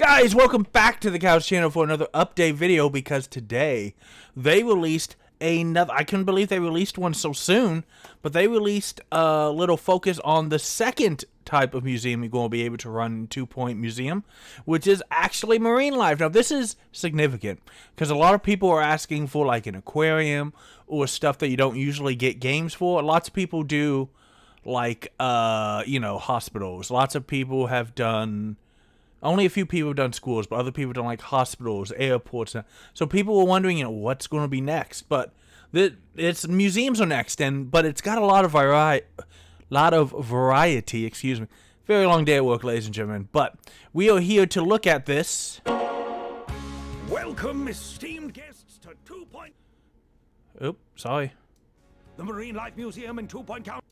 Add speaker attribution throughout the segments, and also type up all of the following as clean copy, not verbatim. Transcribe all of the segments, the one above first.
Speaker 1: Guys, welcome back to the Couch Channel for another update video, because today they released another. I couldn't believe they released one so soon, but they released a little focus on the second type of museum you're going to be able to run in 2 Point Museum, which is actually marine life. Now, this is significant because a lot of people are asking for like an aquarium or stuff that you don't usually get games for. Lots of people do like, hospitals. Lots of people have done. Only a few people have done schools, but other people have done like hospitals, airports. So people were wondering, what's going to be next. But it's museums are next, but it's got a lot of variety. Excuse me. Very long day at work, ladies and gentlemen. But we are here to look at this.
Speaker 2: Welcome, esteemed guests, to 2 Point.
Speaker 1: Oops, sorry.
Speaker 2: The Marine Life Museum in 2 Point County.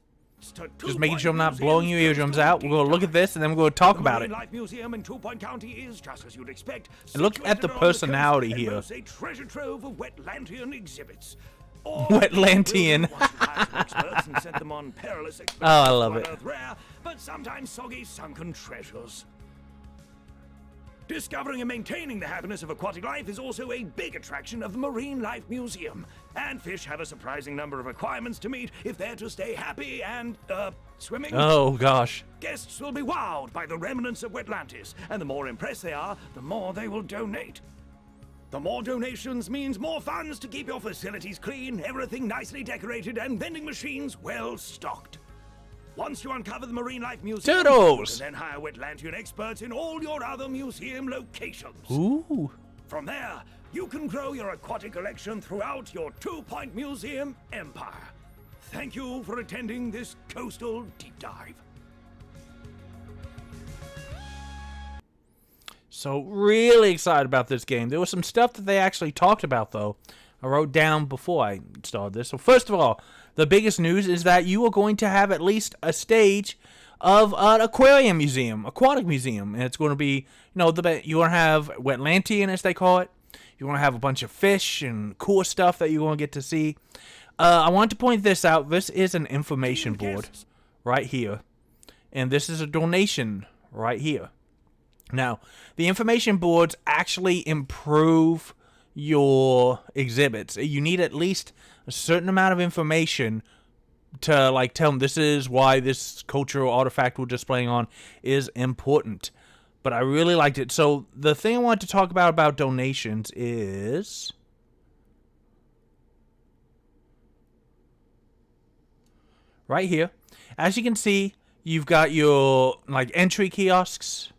Speaker 1: Just making sure I'm not blowing your eardrums out. We're going to look at this and then we're going to talk about it.
Speaker 2: The Marine Life Museum in 2 Point County is, just as you'd expect,
Speaker 1: and look at the personality here.
Speaker 2: A treasure trove of Wetlandian exhibits.
Speaker 1: Wetlandian. Oh, I love it.
Speaker 2: Rare, but sometimes soggy sunken treasures. Discovering and maintaining the happiness of aquatic life is also a big attraction of the Marine Life Museum. And fish have a surprising number of requirements to meet if they're to stay happy and, swimming.
Speaker 1: Oh, gosh.
Speaker 2: Guests will be wowed by the remnants of Wetlantis, and the more impressed they are, the more they will donate. The more donations means more funds to keep your facilities clean, everything nicely decorated, and vending machines well stocked. Once you uncover the Marine Life Museum,
Speaker 1: Turtles!
Speaker 2: you can then hire Wetlandian experts in all your other museum locations.
Speaker 1: Ooh.
Speaker 2: From there, you can grow your aquatic collection throughout your 2 Point Museum empire. Thank you for attending this coastal deep dive.
Speaker 1: So, really excited about this game. There was some stuff that they actually talked about, though. I wrote down before I started this. So, first of all, the biggest news is that you are going to have at least a stage of an aquarium museum, aquatic museum. And it's going to be, you're going to have Wetlandian, as they call it. You're going to have a bunch of fish and cool stuff that you're going to get to see. I want to point this out. This is an information board right here. And this is a donation right here. Now, the information boards actually improve your exhibits. You need at least a certain amount of information to tell them this is why this cultural artifact we're displaying on is important. But I really liked it. So the thing I want to talk about donations is right here. As you can see, you've got your entry kiosks.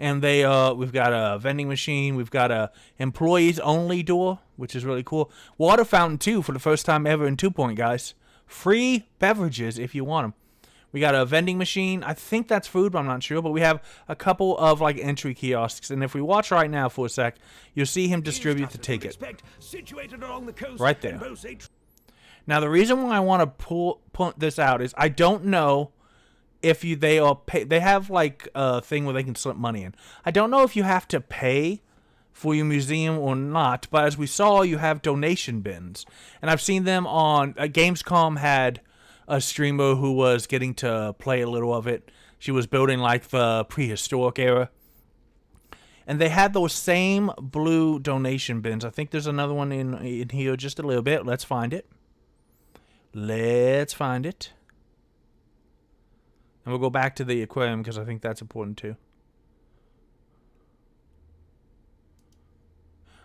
Speaker 1: And we've got a vending machine. We've got a employees only door, which is really cool. Water fountain too, for the first time ever in 2 Point, guys. Free beverages if you want them. We got a vending machine. I think that's food, but I'm not sure. But we have a couple of entry kiosks. And if we watch right now for a sec, you'll see him distribute the ticket. Right there. Now the reason why I want to point this out is I don't know if they have a thing where they can slip money in. I don't know if you have to pay for your museum or not, but as we saw, you have donation bins. And I've seen them on Gamescom had a streamer who was getting to play a little of it. She was building the prehistoric era. And they had those same blue donation bins. I think there's another one in here just a little bit. Let's find it. And we'll go back to the aquarium because I think that's important too.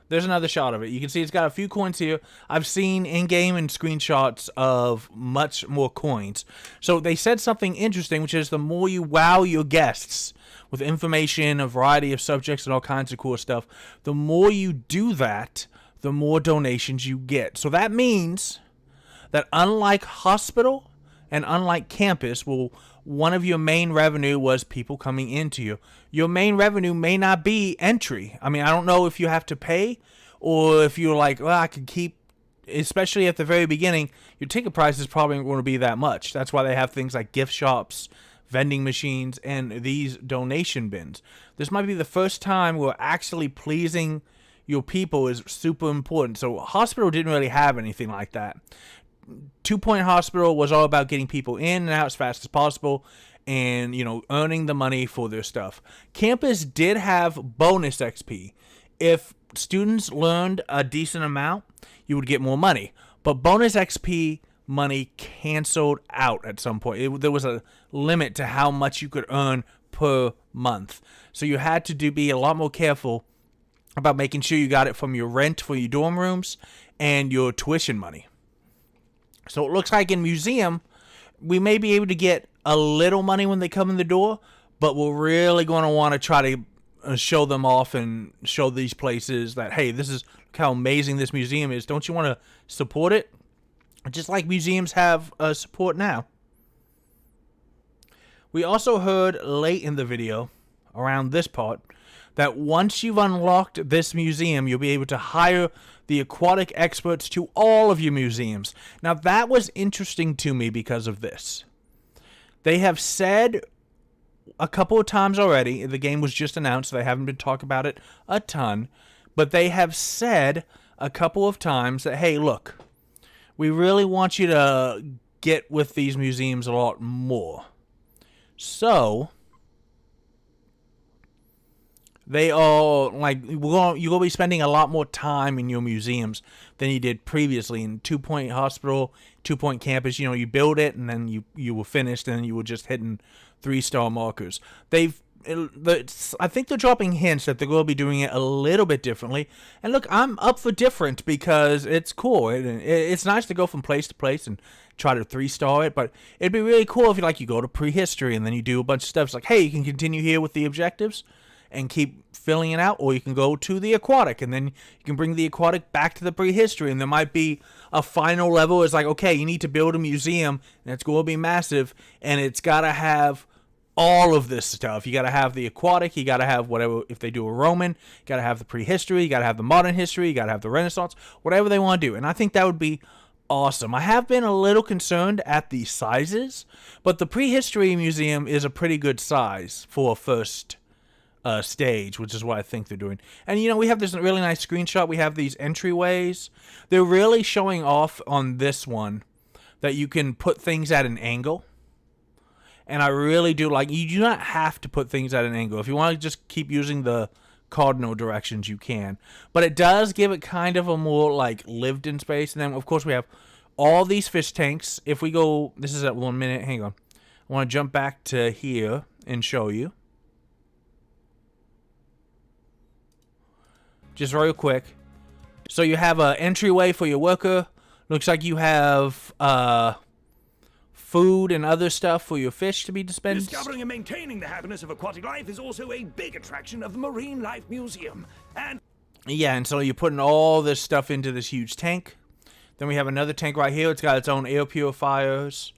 Speaker 1: There's another shot of it. You can see it's got a few coins here. I've seen in-game and screenshots of much more coins. So they said something interesting, which is the more you wow your guests with information, a variety of subjects, and all kinds of cool stuff, the more you do that, the more donations you get. So that means that unlike hospital and unlike campus, one of your main revenue was people coming into you. Your main revenue may not be entry. I mean, I don't know if you have to pay or if you're I could keep, especially at the very beginning, your ticket price is probably going to be that much. That's why they have things like gift shops, vending machines, and these donation bins. This might be the first time where actually pleasing your people is super important. So hospital didn't really have anything like that. 2 Point Hospital was all about getting people in and out as fast as possible, and, earning the money for their stuff. Campus did have bonus XP. If students learned a decent amount, you would get more money. But bonus XP money canceled out at some point. There was a limit to how much you could earn per month. So you had to be a lot more careful about making sure you got it from your rent for your dorm rooms and your tuition money. So it looks like in museum, we may be able to get a little money when they come in the door, but we're really going to want to try to show them off and show these places that, hey, this is how amazing this museum is. Don't you want to support it? Just like museums have support now. We also heard late in the video, around this part, that once you've unlocked this museum, you'll be able to hire the aquatic experts to all of your museums. Now, that was interesting to me because of this. They have said a couple of times already, the game was just announced, so they haven't been talking about it a ton, but they have said a couple of times that, hey, look, we really want you to get with these museums a lot more. So they are like, you're going to be spending a lot more time in your museums than you did previously in 2 Point Hospital, 2 Point Campus. You build it and then you were finished and you were just hitting 3-star markers. I think they're dropping hints that they're going to be doing it a little bit differently. And look, I'm up for different because it's cool. It's nice to go from place to place and try to 3-star it, but it'd be really cool if you go to prehistory and then you do a bunch of stuff. It's like, hey, you can continue here with the objectives and keep filling it out, or you can go to the aquatic and then you can bring the aquatic back to the prehistory, and there might be a final level. It's like, okay, you need to build a museum and it's going to be massive and it's got to have all of this stuff. You got to have the aquatic, you got to have whatever, if they do a Roman, you got to have the prehistory, you got to have the modern history, you got to have the Renaissance, whatever they want to do. And I think that would be awesome. I have been a little concerned at the sizes, but the prehistory museum is a pretty good size for a first stage, which is what I think they're doing. And we have this really nice screenshot. We have these entryways. They're really showing off on this one that you can put things at an angle. And I really do like, you do not have to put things at an angle. If you want to just keep using the cardinal directions, you can. But it does give it kind of a more lived in space. And then of course we have all these fish tanks. If we go, this is at 1 minute, hang on. I want to jump back to here and show you. Just real quick. So you have an entryway for your worker. Looks like you have food and other stuff for your fish to be dispensed.
Speaker 2: Discovering and maintaining the happiness of aquatic life is also a big attraction of the Marine Life Museum. And
Speaker 1: so you're putting all this stuff into this huge tank. Then we have another tank right here. It's got its own air purifiers.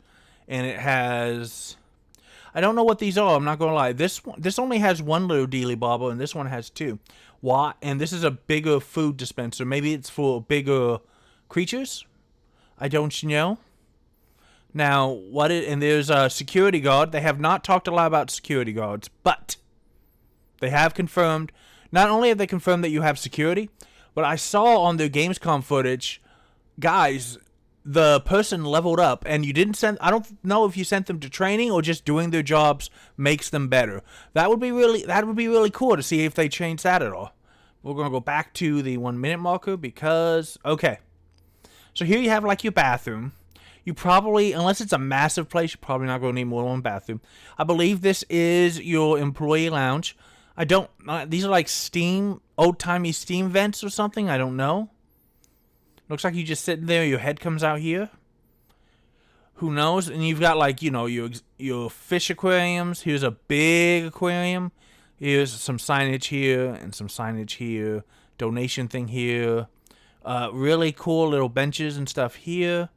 Speaker 1: And it has, I don't know what these are, I'm not going to lie. This only has one little dealy bobber, and this one has two. Why? And this is a bigger food dispenser. Maybe it's for bigger creatures? I don't know. Now, and there's a security guard. They have not talked a lot about security guards, but they have confirmed, not only have they confirmed that you have security, but I saw on their Gamescom footage, guys, the person leveled up, and you didn't send, I don't know if you sent them to training or just doing their jobs makes them better. That would be really cool to see if they change that at all. We're going to go back to the 1 minute marker because, okay. So here you have your bathroom. You probably, unless it's a massive place, you're probably not going to need more than one bathroom. I believe this is your employee lounge. These are steam, old-timey steam vents or something. I don't know. Looks like you just sitting there, your head comes out here. Who knows? And you've got your fish aquariums. Here's a big aquarium. Here's some signage here and some signage here. Donation thing here. Really cool little benches and stuff here.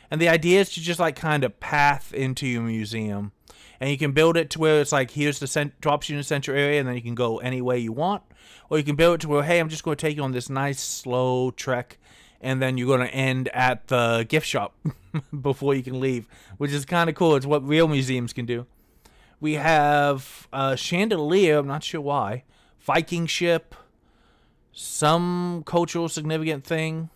Speaker 1: And the idea is to just kind of path into your museum. And you can build it to where it's here's the drops you in the central area, and then you can go any way you want. Or you can build it to where, hey, I'm just going to take you on this nice slow trek, and then you're going to end at the gift shop before you can leave, which is kind of cool. It's what real museums can do. We have a chandelier, I'm not sure why, Viking ship, some cultural significant thing.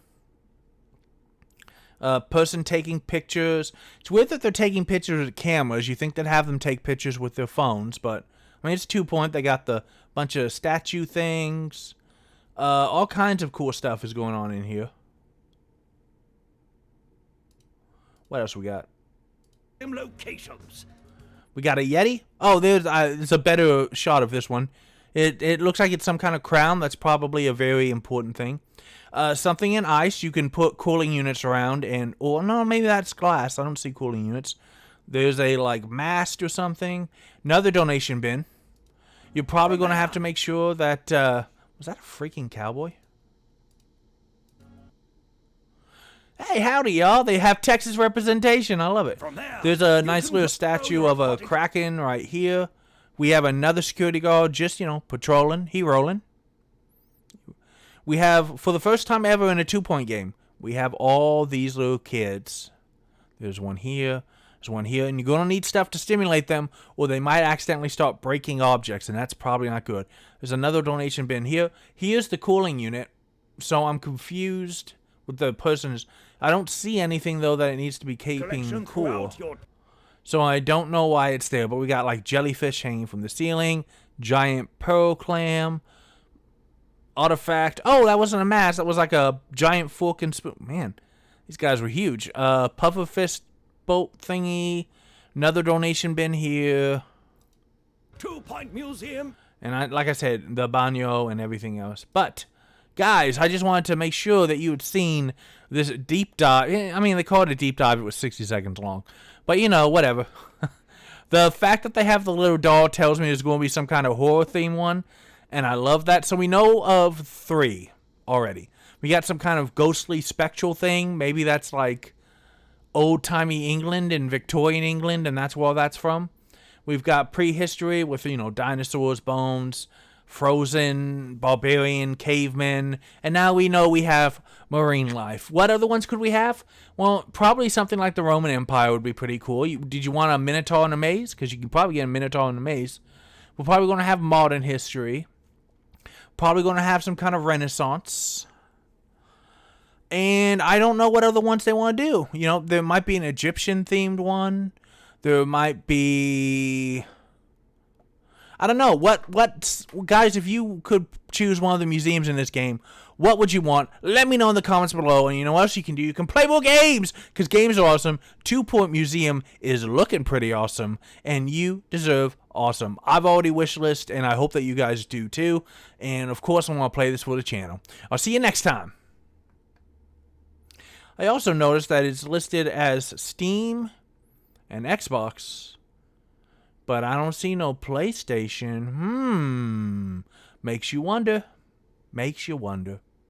Speaker 1: Person taking pictures. It's weird that they're taking pictures with cameras. You think they'd have them take pictures with their phones, but I mean, it's 2 Point. They got the bunch of statue things. All kinds of cool stuff is going on in here. What else we got?
Speaker 2: Locations.
Speaker 1: We got a Yeti. Oh, there's a better shot of this one. It looks like it's some kind of crown. That's probably a very important thing. Something in ice. You can put cooling units around, and or no, maybe that's glass. I don't see cooling units. There's a like mast or something. Another donation bin. You're probably going to have to make sure that was that a freaking cowboy? Hey, howdy, y'all. They have Texas representation. I love it. There's a nice little statue of a kraken right here. We have another security guard just, patrolling. He rolling. We have, for the first time ever in a 2 Point game, we have all these little kids. There's one here. There's one here. And you're going to need stuff to stimulate them, or they might accidentally start breaking objects, and that's probably not good. There's another donation bin here. Here's the cooling unit. So I'm confused with the person's. I don't see anything, though, that it needs to be keeping cool. So I don't know why it's there, but we got like jellyfish hanging from the ceiling, giant pearl clam, artifact. Oh, that wasn't a mask. That was like a giant fork and spoon. Man, these guys were huge. Pufferfist boat thingy. Another donation bin here.
Speaker 2: 2 Point Museum.
Speaker 1: And like I said, the baño and everything else. But guys, I just wanted to make sure that you had seen this deep dive. I mean, they called it a deep dive. It was 60 seconds long. But, whatever. The fact that they have the little doll tells me there's going to be some kind of horror theme one. And I love that. So we know of 3 already. We got some kind of ghostly spectral thing. Maybe that's like old-timey England and Victorian England, and that's where that's from. We've got prehistory with, dinosaurs, bones, frozen, barbarian, cavemen, and now we know we have marine life. What other ones could we have? Well, probably something like the Roman Empire would be pretty cool. Did you want a minotaur in a maze? Because you can probably get a minotaur in a maze. We're probably going to have modern history. Probably going to have some kind of Renaissance. And I don't know what other ones they want to do. There might be an Egyptian-themed one. There might be... I don't know. Guys, if you could choose one of the museums in this game, what would you want? Let me know in the comments below. And you know what else you can do? You can play more games, because games are awesome. 2 Point Museum is looking pretty awesome, and you deserve awesome. I've already wishlist, and I hope that you guys do too. And of course, I want to play this for the channel. I'll see you next time. I also noticed that it's listed as Steam and Xbox, but I don't see no PlayStation. Makes you wonder. Makes you wonder.